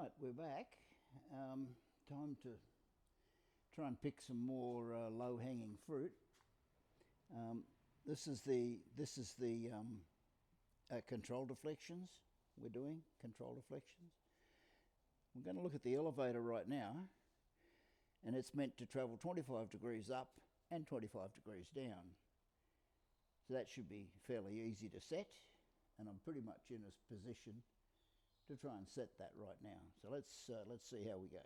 Right, we're back. Time to try and pick some more low-hanging fruit. This is the control deflections. We're doing control deflections. We're going to look at the elevator right now, and it's meant to travel 25 degrees up and 25 degrees down. So that should be fairly easy to set, and I'm pretty much in a position to try and set that right now. So let's see how we go.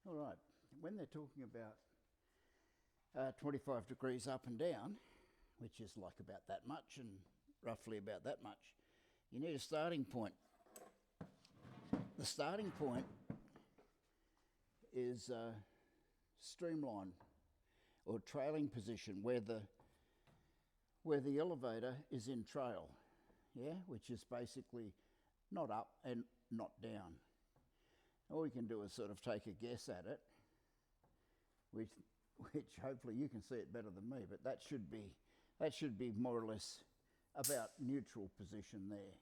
All right, when they're talking about 25 degrees up and down, which is like about that much and roughly about that much, you need a starting point. The starting point is streamline or trailing position where the elevator is in trail, which is basically not up and not down. All we can do is sort of take a guess at it, which hopefully you can see it better than me, but that should be more or less about neutral position there.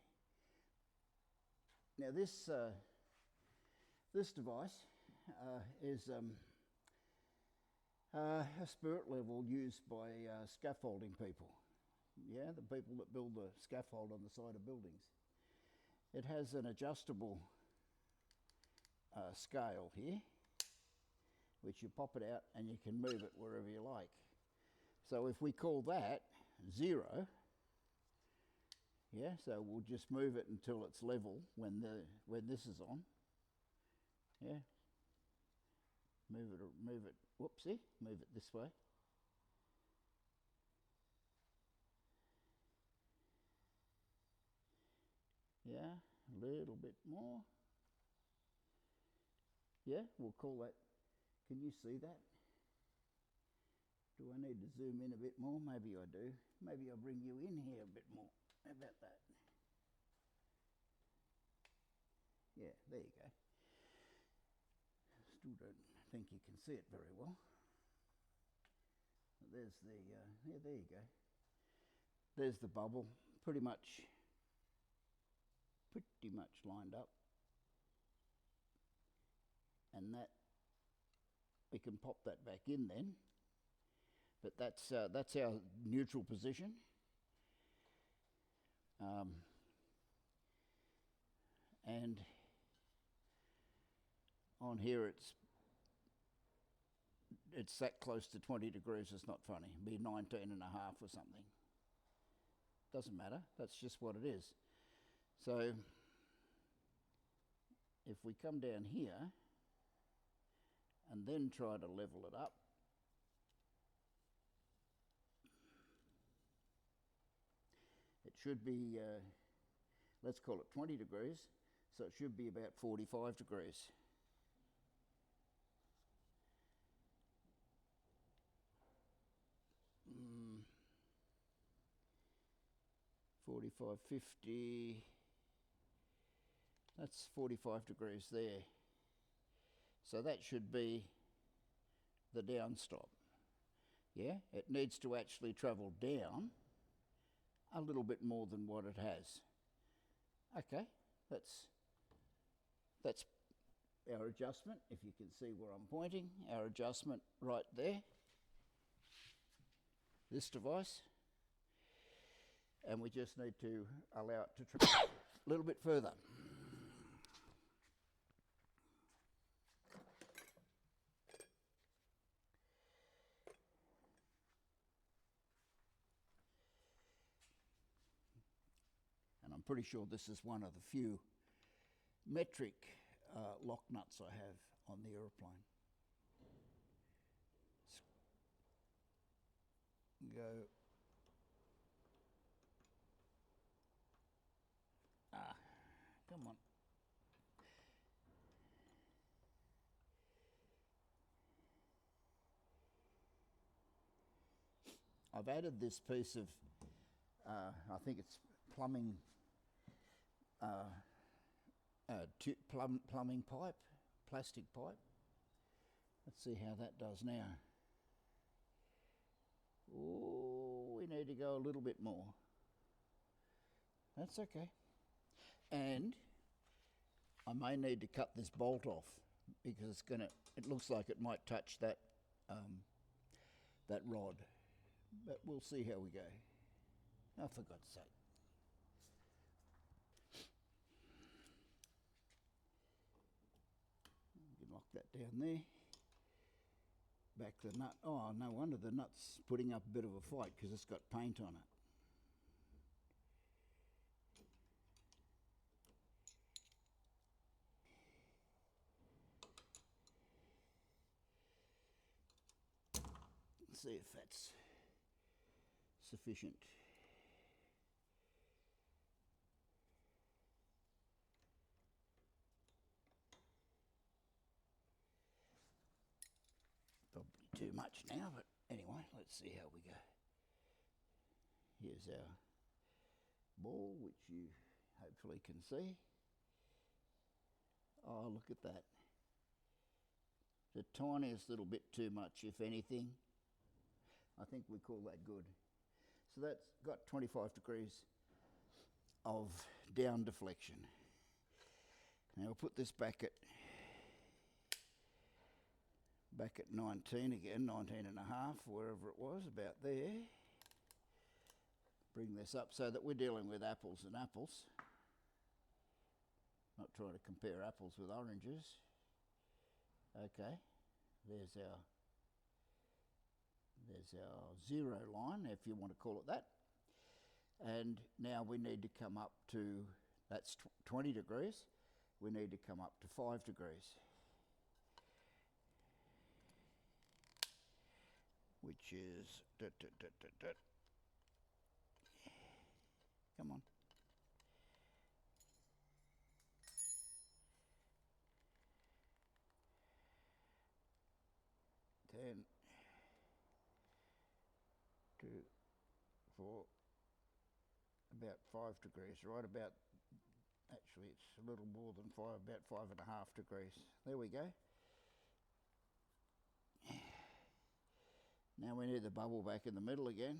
Now this device is a spirit level used by scaffolding people, the people that build the scaffold on the side of buildings. It has an adjustable scale here, which you pop it out and you can move it wherever you like. So if we call that 0, so we'll just move it until it's level when this is on. Move it, whoopsie, move it this way. A little bit more. We'll call that, can you see that? Do I need to zoom in a bit more? Maybe I do. Maybe I'll bring you in here a bit more. How about that? There you go. Still don't think you can see it very well. There's the, there you go. There's the bubble, pretty much lined up. And that, we can pop that back in then. But that's our neutral position. And on here it's that close to 20 degrees, it's not funny. It'd be 19.5 or something. Doesn't matter, that's just what it is. So if we come down here and then try to level it up, it should be, let's call it 20 degrees, so it should be about 45 degrees. Mm. 45, 50, that's 45 degrees there. So that should be the down stop. It needs to actually travel down a little bit more than what it has. Okay, that's our adjustment, if you can see where I'm pointing, our adjustment right there, this device, and we just need to allow it to travel a little bit further. And I'm pretty sure this is one of the few metric lock nuts I have on the aeroplane. Go. Come on. I've added this piece of, I think it's plumbing plumbing pipe, plastic pipe. Let's see how that does now. Oh, we need to go a little bit more. That's okay. And I may need to cut this bolt off because it looks like it might touch that that rod. But we'll see how we go. Oh, for God's sake. You can lock that down there. Back the nut. Oh, no wonder the nut's putting up a bit of a fight because it's got paint on it. See if that's sufficient. Probably too much now, but anyway, let's see how we go. Here's our ball, which you hopefully can see. Oh, look at that. The tiniest little bit too much, if anything. I think we call that good. So that's got 25 degrees of down deflection. Now we'll put this back at 19 again, 19 and a half, wherever it was, about there. Bring this up so that we're dealing with apples and apples. Not trying to compare apples with oranges. Okay, there's our zero line, if you want to call it that. And now we need to come up to, that's 20 degrees, we need to come up to 5 degrees. Which is, come on. Ten. 2, 4, about 5 degrees, right about, actually it's a little more than 5, about 5.5 degrees. There we go. Now we need the bubble back in the middle again.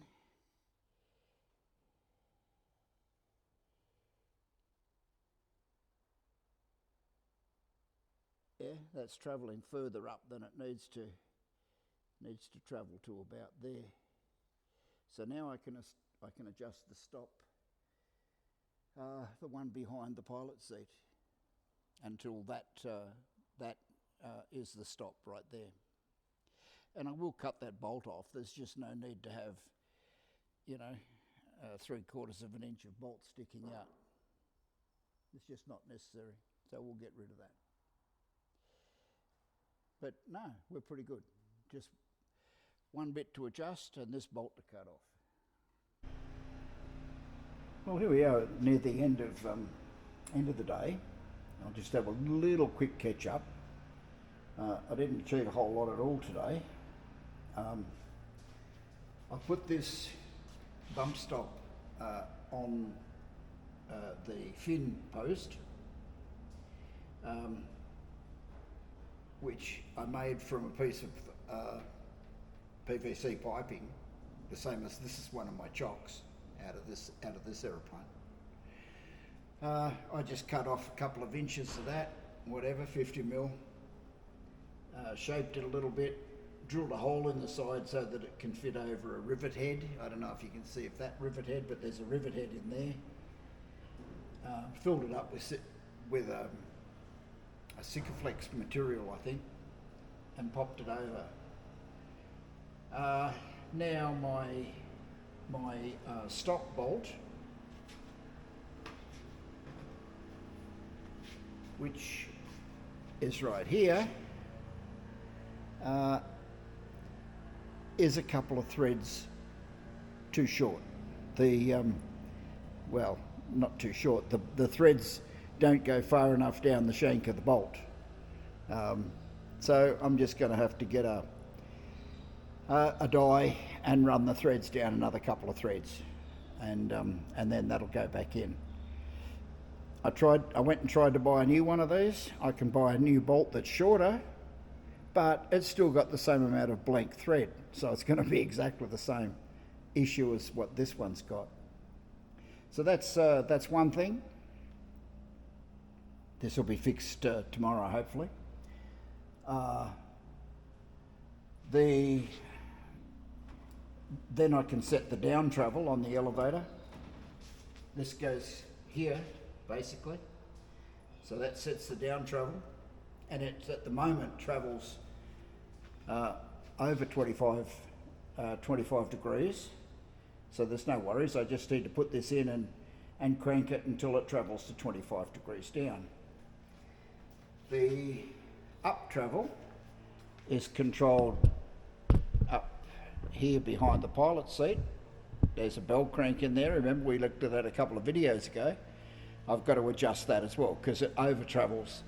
Yeah, that's travelling further up than it needs to travel to about there. So now I can adjust the stop, the one behind the pilot seat, until that is the stop right there. And I will cut that bolt off. There's just no need to have, 3/4 of an inch of bolt sticking out. It's just not necessary. So we'll get rid of that. But no, we're pretty good. Just one bit to adjust and this bolt to cut off. Well, here we are near the end of the day. I'll just have a little quick catch up. I didn't achieve a whole lot at all today. I put this bump stop on the fin post, which I made from a piece of PVC piping, the same as this is one of my chocks out of this aeroplane. I just cut off a couple of inches of that, whatever, 50 mil, shaped it a little bit, drilled a hole in the side so that it can fit over a rivet head. I don't know if you can see if that rivet head, but there's a rivet head in there. Filled it up with a Sikaflex material, I think, and popped it over. Now my stop bolt, which is right here, is a couple of threads too short. Well, not too short. The threads don't go far enough down the shank of the bolt. So I'm just going to have to get a die and run the threads down another couple of threads, and then that'll go back in. I went and tried to buy a new one of these. I can buy a new bolt that's shorter, but it's still got the same amount of blank thread, so it's going to be exactly the same issue as what this one's got. So that's one thing. This will be fixed tomorrow, hopefully. Then I can set the down travel on the elevator. This goes here, basically. So that sets the down travel, and it at the moment travels over 25 degrees. So there's no worries. I just need to put this in and crank it until it travels to 25 degrees down. The up travel is controlled up here behind the pilot seat. There's a bell crank in there. Remember, we looked at that a couple of videos ago. I've got to adjust that as well because it over travels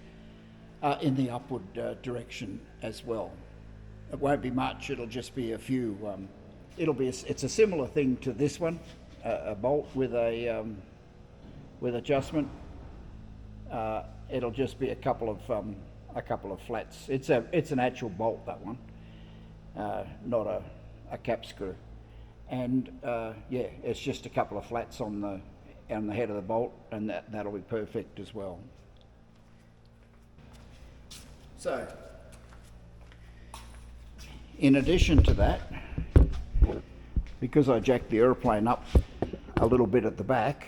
in the upward direction as well. It won't be much. It'll just be a few. It's a similar thing to this one, a bolt with a with adjustment. It'll just be a couple of flats. It's an actual bolt, that one, not a cap screw. And yeah, it's just a couple of flats on the head of the bolt, and that'll be perfect as well. So, in addition to that, because I jacked the aeroplane up a little bit at the back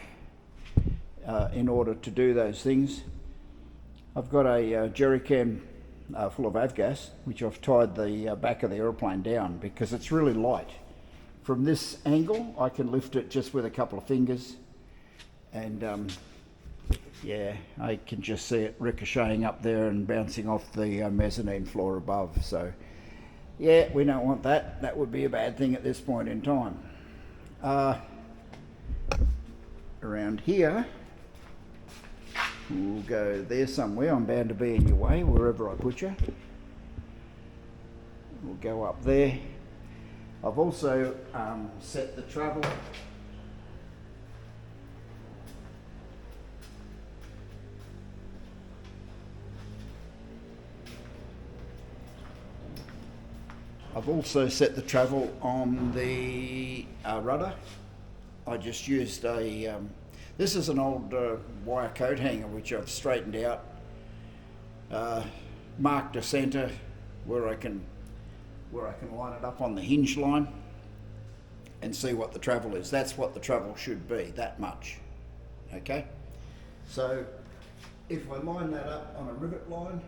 in order to do those things, I've got a jerry can full of avgas, which I've tied the back of the aeroplane down because it's really light. From this angle, I can lift it just with a couple of fingers, and yeah, I can just see it ricocheting up there and bouncing off the mezzanine floor above. So yeah, we don't want that. That would be a bad thing at this point in time. Around here, we'll go there somewhere. I'm bound to be in your way wherever I put you. We'll go up there. I've also set the travel on the rudder. I just used this is an old wire coat hanger which I've straightened out, marked a centre where I can line it up on the hinge line and see what the travel is. That's what the travel should be, that much. Okay? So if I line that up on a rivet line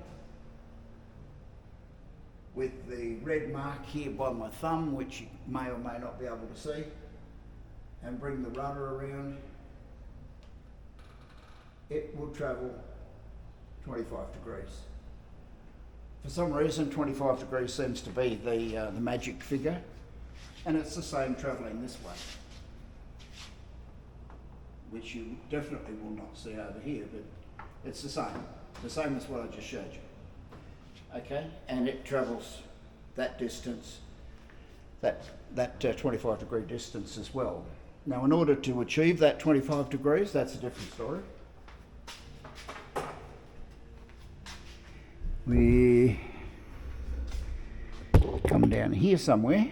with the red mark here by my thumb, which you may or may not be able to see, and bring the rudder around, it will travel 25 degrees. For some reason, 25 degrees seems to be the magic figure, and it's the same travelling this way, which you definitely will not see over here, but it's the same as what I just showed you. Okay, and it travels that distance, that 25 degree distance as well. Now, in order to achieve that 25 degrees, that's a different story. We come down here somewhere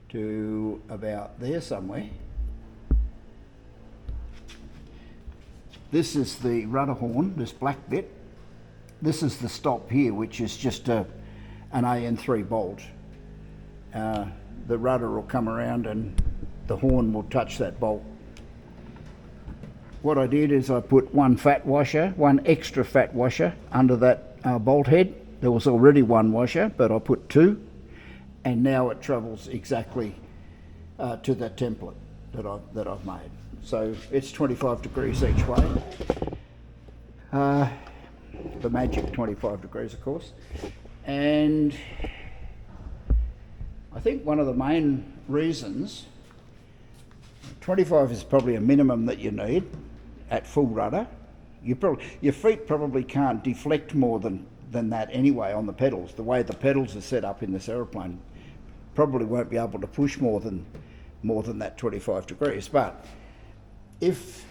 to about there somewhere. This is the rudder horn, this black bit. This is the stop here, which is just an AN3 bolt. The rudder will come around and the horn will touch that bolt. What I did is I put one extra fat washer under that bolt head. There was already one washer, but I put two, and now it travels exactly to that template that I've made. So it's 25 degrees each way. The magic 25 degrees, of course. And I think one of the main reasons, 25 is probably a minimum that you need at full rudder. Your feet probably can't deflect more than that anyway on the pedals. The way the pedals are set up in this aeroplane probably won't be able to push more than that 25 degrees. But if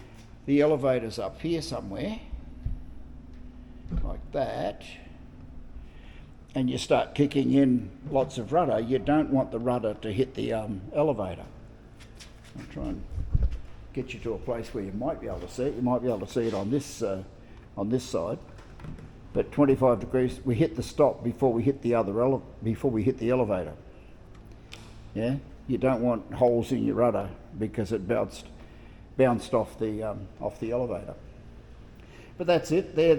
the elevator's up here somewhere, like that, and you start kicking in lots of rudder, you don't want the rudder to hit the elevator. I'll try and get you to a place where you might be able to see it. You might be able to see it on this side. But 25 degrees, we hit the stop before we hit the elevator. Yeah, you don't want holes in your rudder because it bounced off the elevator. But that's it. They're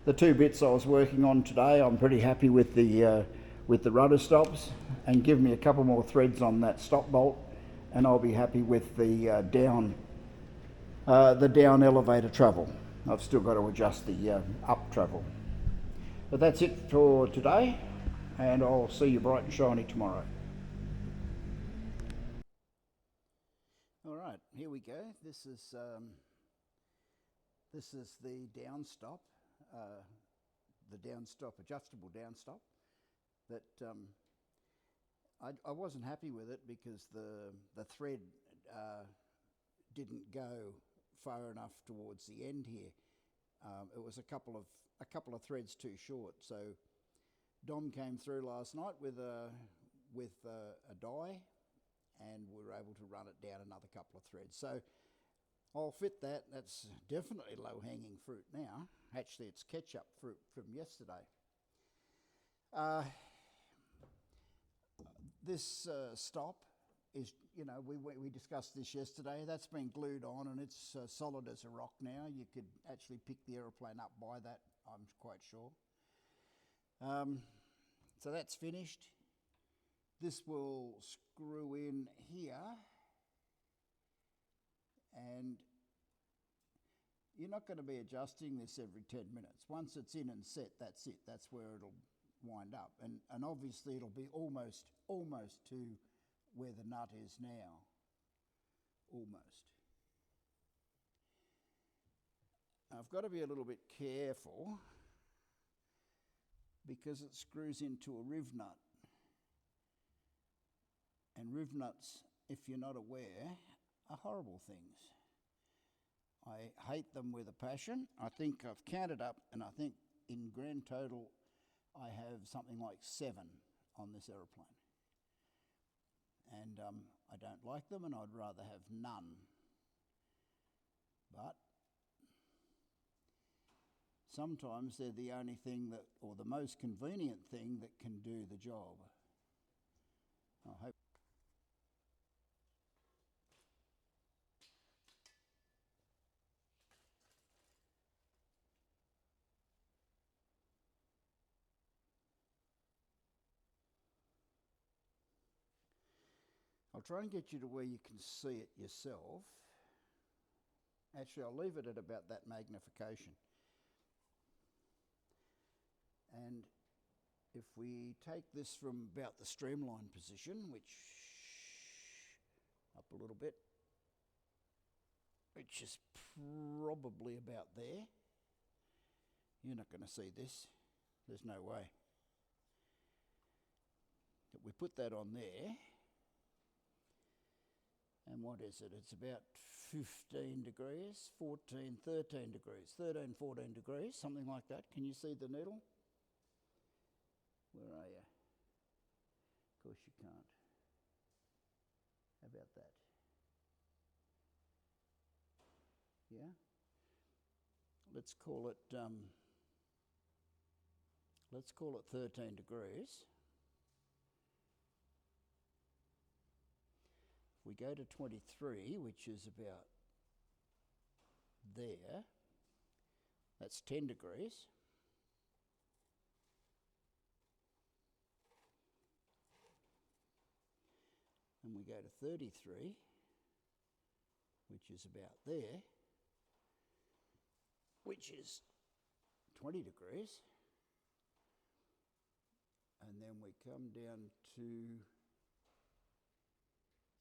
the two bits I was working on today. I'm pretty happy with the rudder stops, and give me a couple more threads on that stop bolt, and I'll be happy with the down elevator travel. I've still got to adjust the up travel. But that's it for today, and I'll see you bright and shiny tomorrow. All right, here we go. This is the down stop, adjustable down stop. That I wasn't happy with it because the thread didn't go far enough towards the end here. It was a couple of threads too short. So Dom came through last night with a die, and we were able to run it down another couple of threads. So I'll fit that. That's definitely low-hanging fruit now. Actually, it's ketchup fruit from yesterday. This stop is, we discussed this yesterday. That's been glued on, and it's solid as a rock now. You could actually pick the aeroplane up by that, I'm quite sure. So that's finished. This will screw in here, and you're not going to be adjusting this every 10 minutes. Once it's in and set, that's it. That's where it'll wind up, and obviously it'll be almost to where the nut is now. Almost. I've got to be a little bit careful because it screws into a riv nut, and riv nuts, if you're not aware, are horrible things. I hate them with a passion. I think I've counted up, and I think in grand total I have something like 7 on this aeroplane. And I don't like them, and I'd rather have none. But sometimes they're the only thing that, or the most convenient thing that can do the job. I hope. I'll try and get you to where you can see it yourself. Actually, I'll leave it at about that magnification. And if we take this from about the streamline position, which up a little bit, which is probably about there. You're not going to see this. There's no way. But we put that on there. And what is it? It's about 15 degrees, 14, 13 degrees, 13, 14 degrees, something like that. Can you see the needle? Where are you? Of course you can't. How about that? Yeah? Let's call it 13 degrees. We go to 23, which is about there. That's 10 degrees. And we go to 33, which is about there, which is 20 degrees. And then we come down to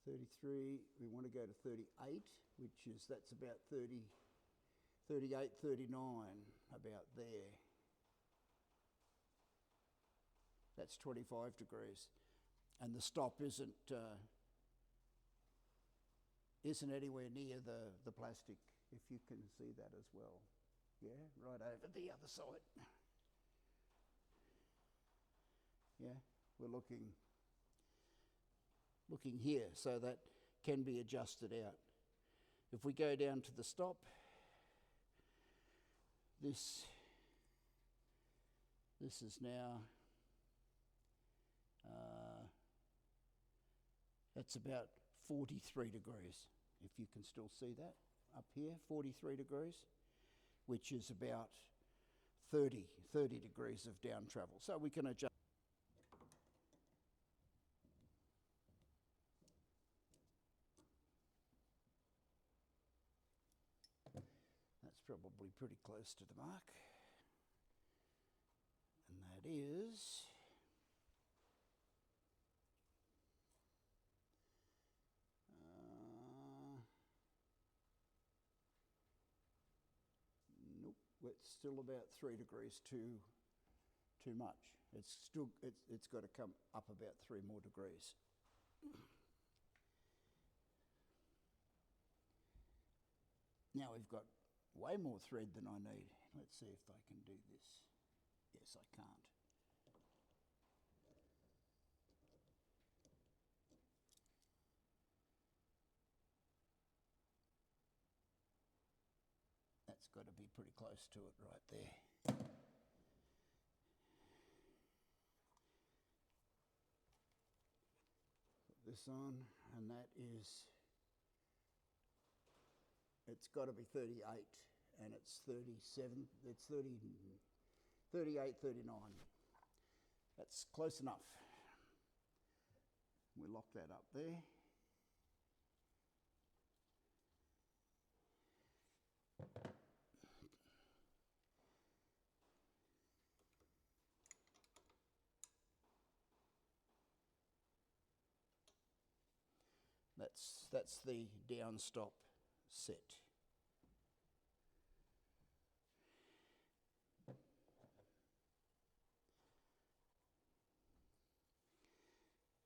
33, we want to go to 38, that's about 30, 38, 39, about there. That's 25 degrees. And the stop isn't anywhere near the plastic, if you can see that as well. Yeah, right over the other side. Yeah, we're looking here, so that can be adjusted out. If we go down to the stop, this is now, that's about 43 degrees, if you can still see that up here, 43 degrees, which is about 30 degrees of down travel. So we can adjust. That's probably pretty close to the mark. And that is nope, it's still about 3 degrees too much. It's got to come up about 3 more degrees. Now we've got way more thread than I need. Let's see if I can do this. Yes, I can't. That's got to be pretty close to it right there. Put this on, and that is, it's got to be 38, and it's 37, it's 30, 38, 39. That's close enough. We'll lock that up there. That's the down stop set.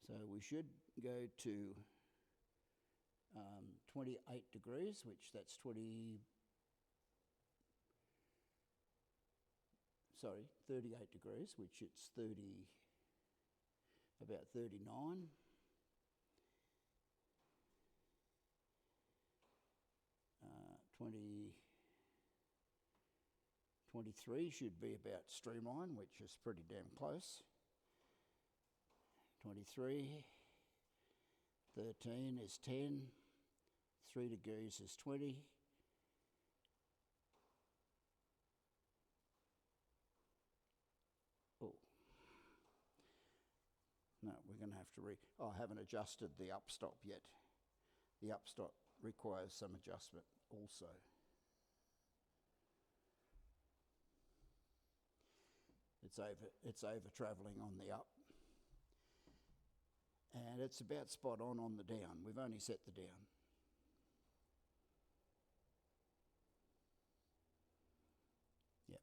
So we should go to 28 degrees, which that's 38 degrees, which it's about 39. 23 should be about streamline, which is pretty damn close. 23, 13 is 10, 3 degrees is 20. Oh, no, we're going to have to I haven't adjusted the upstop yet. The upstop requires some adjustment also. It's over travelling on the up. And it's about spot on the down. We've only set the down. Yeah.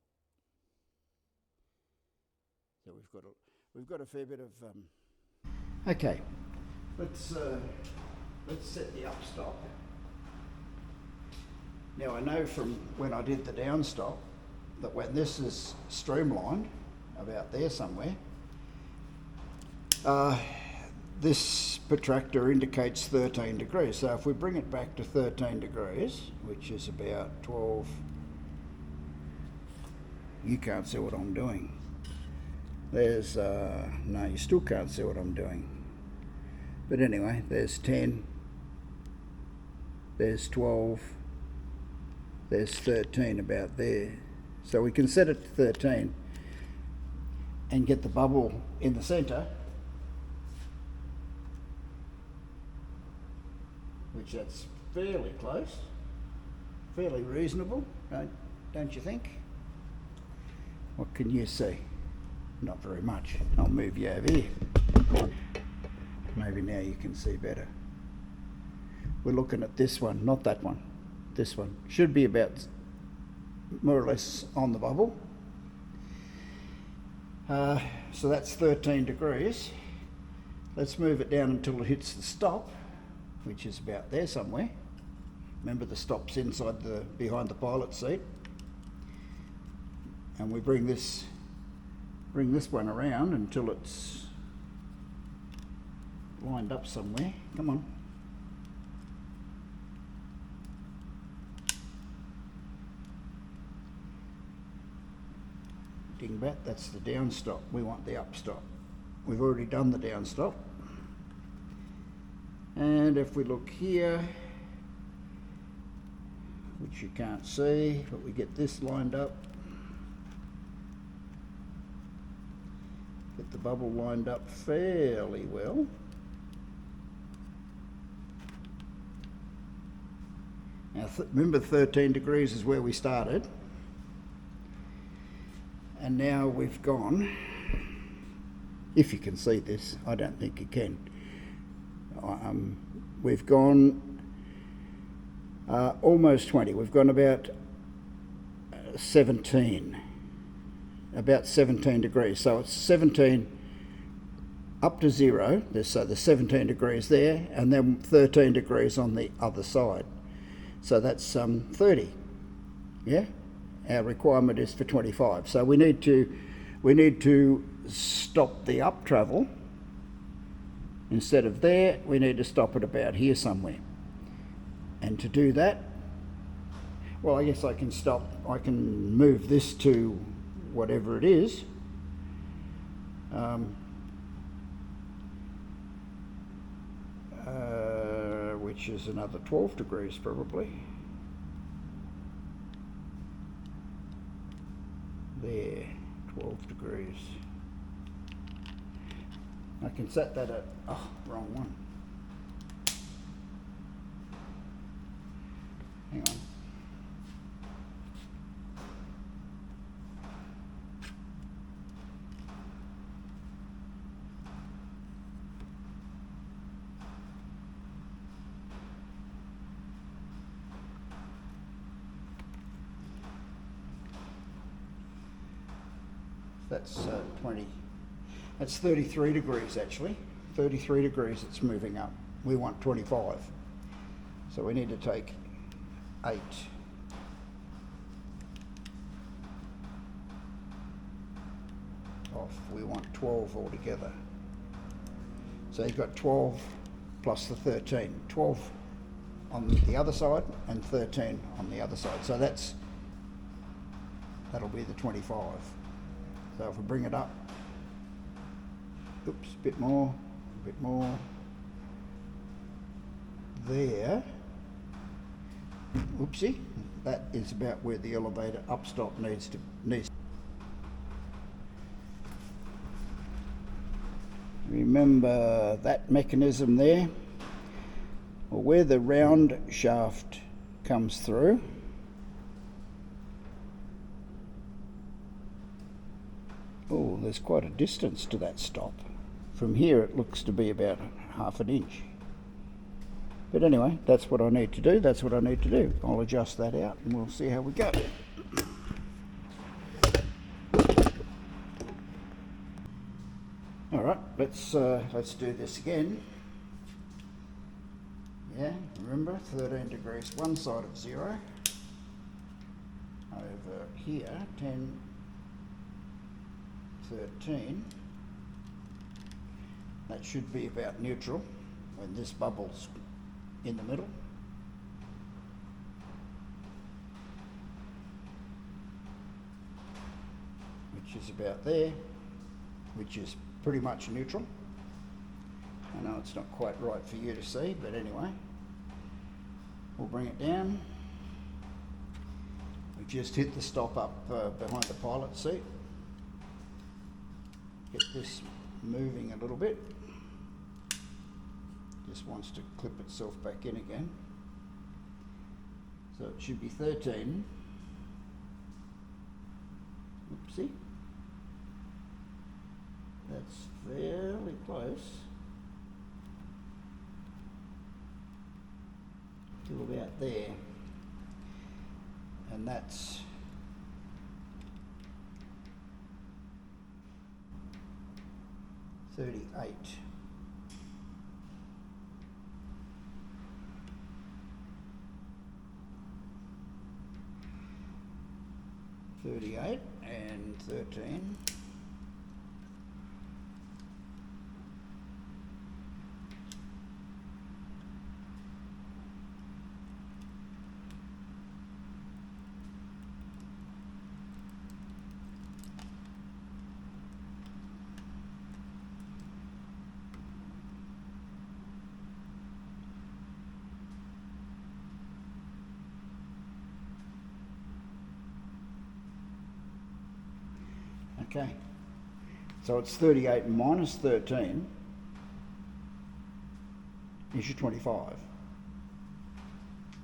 So we've got a fair bit of. Okay. Let's set the up stop. Now I know from when I did the down stop that when this is streamlined, about there somewhere, this protractor indicates 13 degrees. So if we bring it back to 13 degrees, which is about 12, you can't see what I'm doing. There's, no, you still can't see what I'm doing. But anyway, there's 10, there's 12, there's 13 about there. So we can set it to 13 and get the bubble in the centre, which that's fairly close, fairly reasonable, don't you think? What can you see? Not very much. I'll move you over here. Maybe now you can see better. We're looking at this one, not that one. This one should be about more or less on the bubble. So that's 13 degrees. Let's move it down until it hits the stop, which is about there somewhere. Remember, the stop's behind the pilot seat. And we bring this bring this one around until it's lined up somewhere. Come on. Dingbat, that's the down stop. We want the up stop. We've already done the down stop. And if we look here, which you can't see, but we get this lined up. Get the bubble lined up fairly well. Now remember 13 degrees is where we started. And now we've gone, if you can see this, I don't think you can. We've gone almost 20. We've gone about 17 degrees. So it's 17 up to 0. So there's 17 degrees there, and then 13 degrees on the other side. So that's 30. Yeah. Our requirement is for 25. So we need to stop the up travel. Instead of there, we need to stop it about here somewhere. And to do that, well, I guess I can move this to whatever it is. Which is another 12 degrees probably. There, 12 degrees. I can set that at, oh, wrong one. Hang on. That's 20. That's 33 degrees actually. 33 degrees it's moving up. We want 25. So we need to take 8. Off. We want 12 altogether. So you've got 12 plus the 13. 12 on the other side and 13 on the other side. So that'll be the 25. So if we bring it up, oops, a bit more, there, oopsie, that is about where the elevator upstop needs. Remember that mechanism there, or where the round shaft comes through. Oh, there's quite a distance to that stop. From here it looks to be about ½ an inch. But anyway, that's what I need to do. I'll adjust that out and we'll see how we go. All right, let's do this again. Yeah, remember 13 degrees one side of 0. Over here, 10, 13. That should be about neutral when this bubble's in the middle. Which is about there, which is pretty much neutral. I know it's not quite right for you to see, but anyway, we'll bring it down. We just hit the stop up behind the pilot seat. Get this moving a little bit. Just wants to clip itself back in again. So it should be 13. Oopsie. That's fairly close to about there. And that's 38. And 13. Okay. So it's 38 minus 13 is your 25.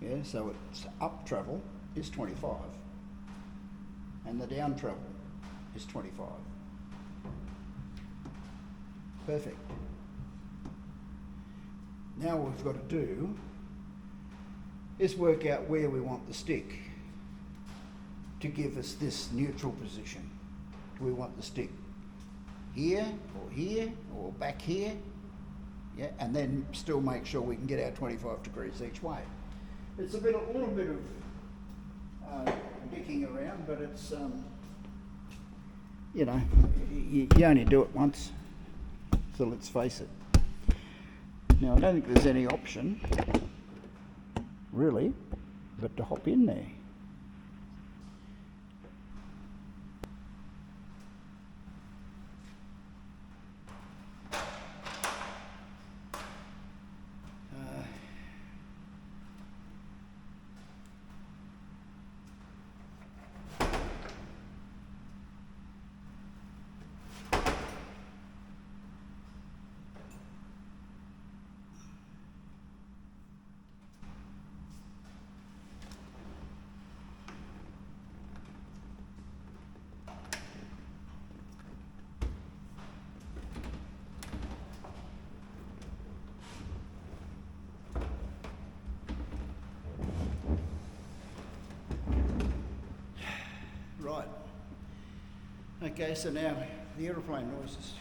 Yeah, so its up travel is 25 and the down travel is 25. Perfect. Now what we've got to do is work out where we want the stick to give us this neutral position. Do we want the stick here or back here? Yeah, and then still make sure we can get our 25 degrees each way. It's a little bit of dicking around, but it's you know, you only do it once, so let's face it. Now I don't think there's any option really but to hop in there. Right. Okay, so now the aeroplane noises.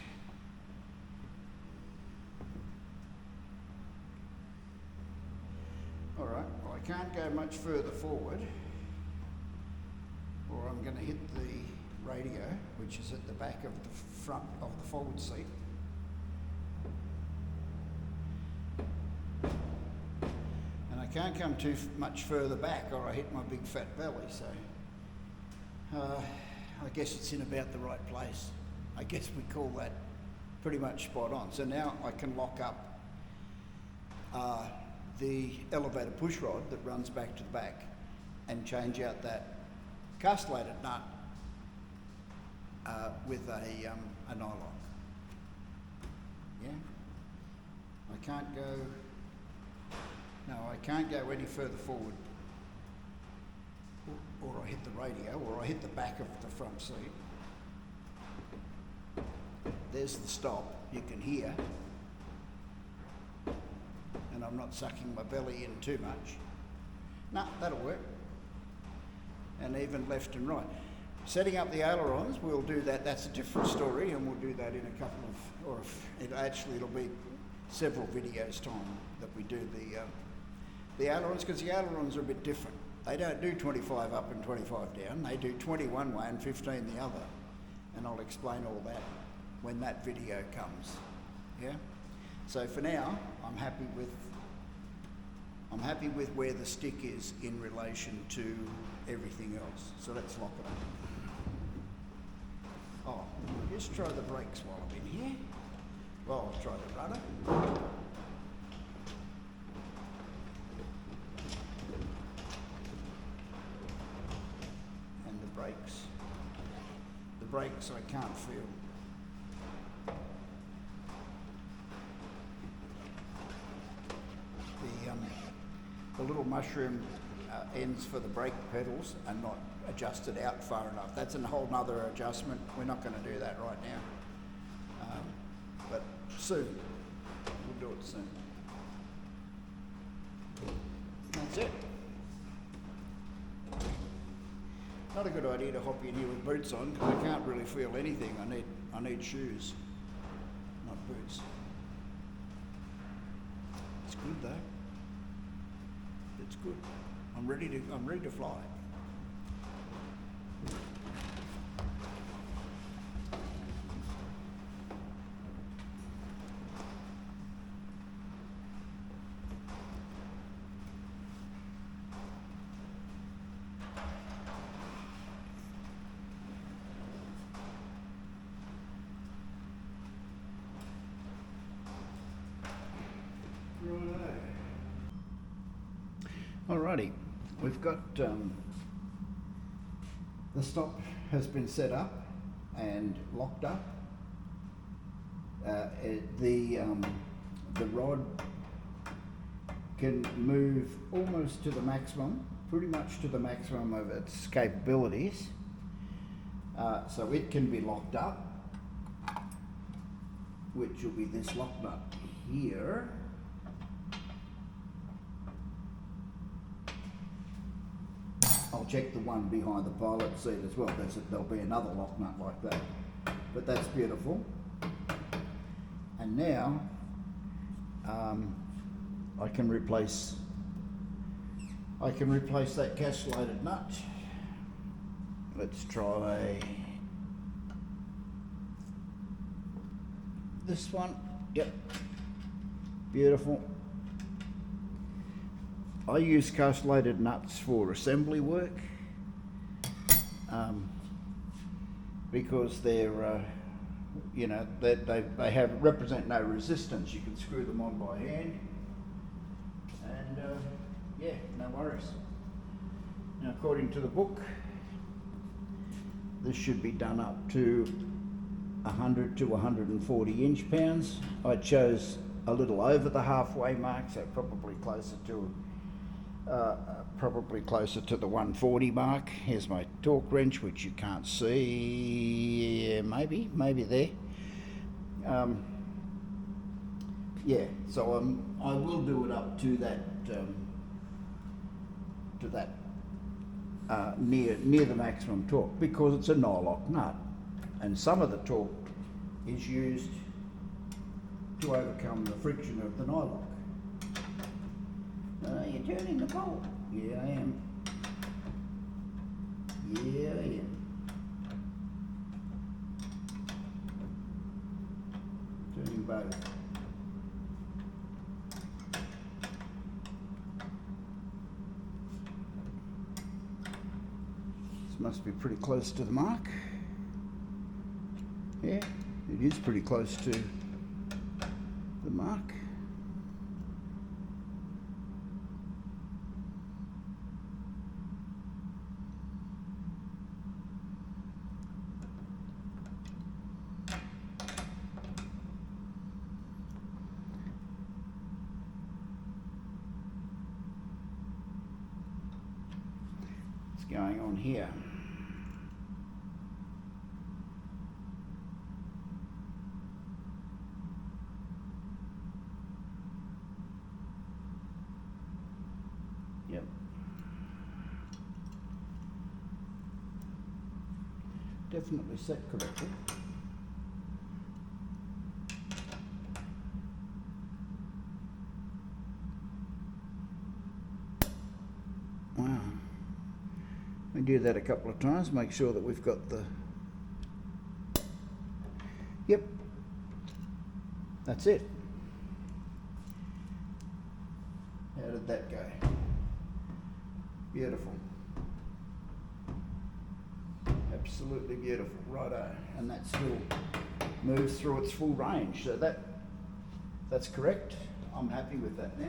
All right, well, I can't go much further forward or I'm going to hit the radio, which is at the back of the front of the forward seat. And I can't come too much further back or I hit my big fat belly, so I guess it's in about the right place. I guess we call that pretty much spot on. So now I can lock up the elevator push rod that runs back to the back and change out that castellated nut with a nylon. Yeah? I can't go any further forward or I hit the radio, or I hit the back of the front seat. There's the stop, you can hear. And I'm not sucking my belly in too much. No, that'll work. And even left and right. Setting up the ailerons, we'll do that. That's a different story, and we'll do that in a couple of, or it'll be several videos time that we do the ailerons, because the ailerons are a bit different. They don't do 25 up and 25 down. They do 21 way and 15 the other. And I'll explain all that when that video comes. Yeah? So for now, I'm happy with where the stick is in relation to everything else. So let's lock it up. Oh, just try the brakes while I'm in here. Well, I'll try the rudder. The brakes I can't feel. The little mushroom ends for the brake pedals are not adjusted out far enough. That's a whole nother adjustment. We're not going to do that right now. But soon. We'll do it soon. That's it. Not a good idea to hop in here with boots on because I can't really feel anything. I need shoes, not boots. It's good though. It's good. I'm ready to fly. Alrighty, we've got the stop has been set up and locked up. The rod can move almost to the maximum, pretty much to the maximum of its capabilities. So it can be locked up, which will be this lock nut here. I'll check the one behind the pilot seat as well. There'll be another lock nut like that. But that's beautiful. And now I can replace that castellated nut. Let's try this one. Yep, beautiful. I use castellated nuts for assembly work because they're you know, they represent no resistance. You can screw them on by hand, and yeah, no worries. Now, according to the book, this should be done up to 100 to 140 inch-pounds. I chose a little over the halfway mark, so probably closer to the 140 mark. Here's my torque wrench, which you can't see. Yeah, maybe there. Yeah, so I will do it up to that near the maximum torque, because it's a nylock nut, and some of the torque is used to overcome the friction of the nylock. You're turning the bolt. Yeah, I am. Yeah, I am. Turning both. This must be pretty close to the mark. Yeah, it is pretty close to the mark. Going on here. Yep. Definitely set correctly. Wow. We do that a couple of times, make sure that we've got the... Yep, that's it. How did that go? Beautiful. Absolutely beautiful, righto. And that still moves through its full range, so that's correct. I'm happy with that now.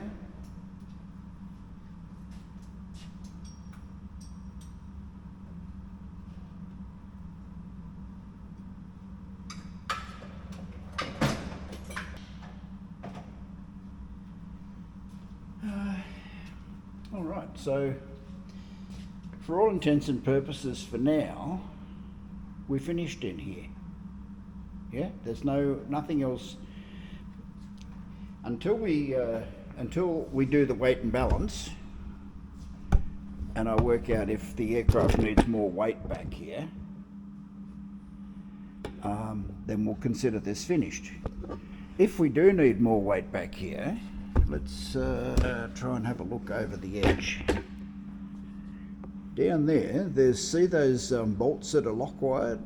All right, so for all intents and purposes for now, we're finished in here. Yeah, there's nothing else until we do the weight and balance, and I work out if the aircraft needs more weight back here. Then we'll consider this finished. If we do need more weight back here, let's try and have a look over the edge. Down there, see those bolts that are lock wired?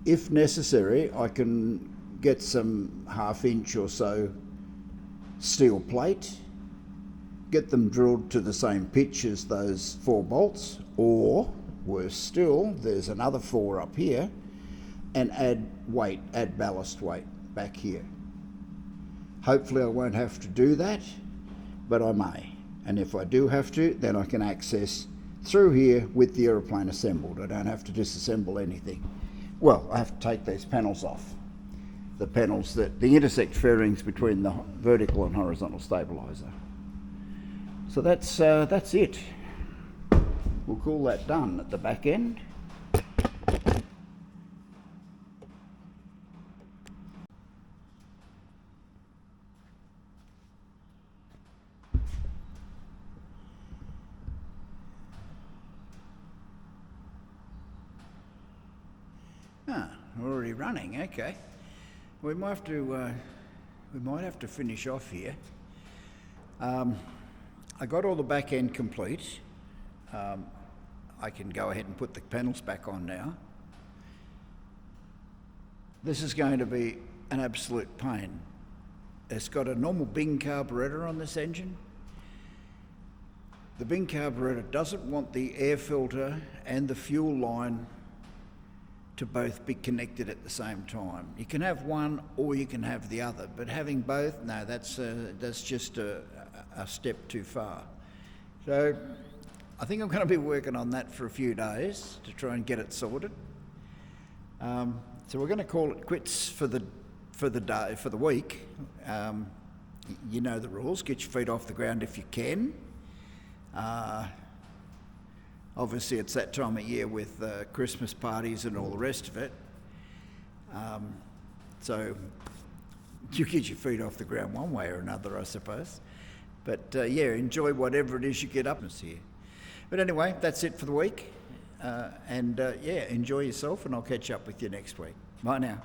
If necessary, I can get some 1/2 inch or so steel plate, get them drilled to the same pitch as those 4 bolts, or worse still, there's another 4 up here, and add ballast weight back here. Hopefully I won't have to do that, but I may. And if I do have to, then I can access through here with the aeroplane assembled. I don't have to disassemble anything. well, I have to take these panels off. The panels the intersect fairings between the vertical and horizontal stabiliser. So that's it. We'll call that done at the back end. Already running. Okay, we might have to finish off here. I got all the back end complete. I can go ahead and put the panels back on now. This is going to be an absolute pain. It's got a normal Bing carburettor on this engine. The Bing carburettor doesn't want the air filter and the fuel line to both be connected at the same time. You can have one or you can have the other, but having both, no, that's just a step too far. So I think I'm going to be working on that for a few days to try and get it sorted. So we're going to call it quits for the week. You know the rules. Get your feet off the ground if you can. Obviously, it's that time of year with Christmas parties and all the rest of it. So you get your feet off the ground one way or another, I suppose. But yeah, enjoy whatever it is you get up here. But anyway, that's it for the week. Yeah, enjoy yourself, and I'll catch up with you next week. Bye now.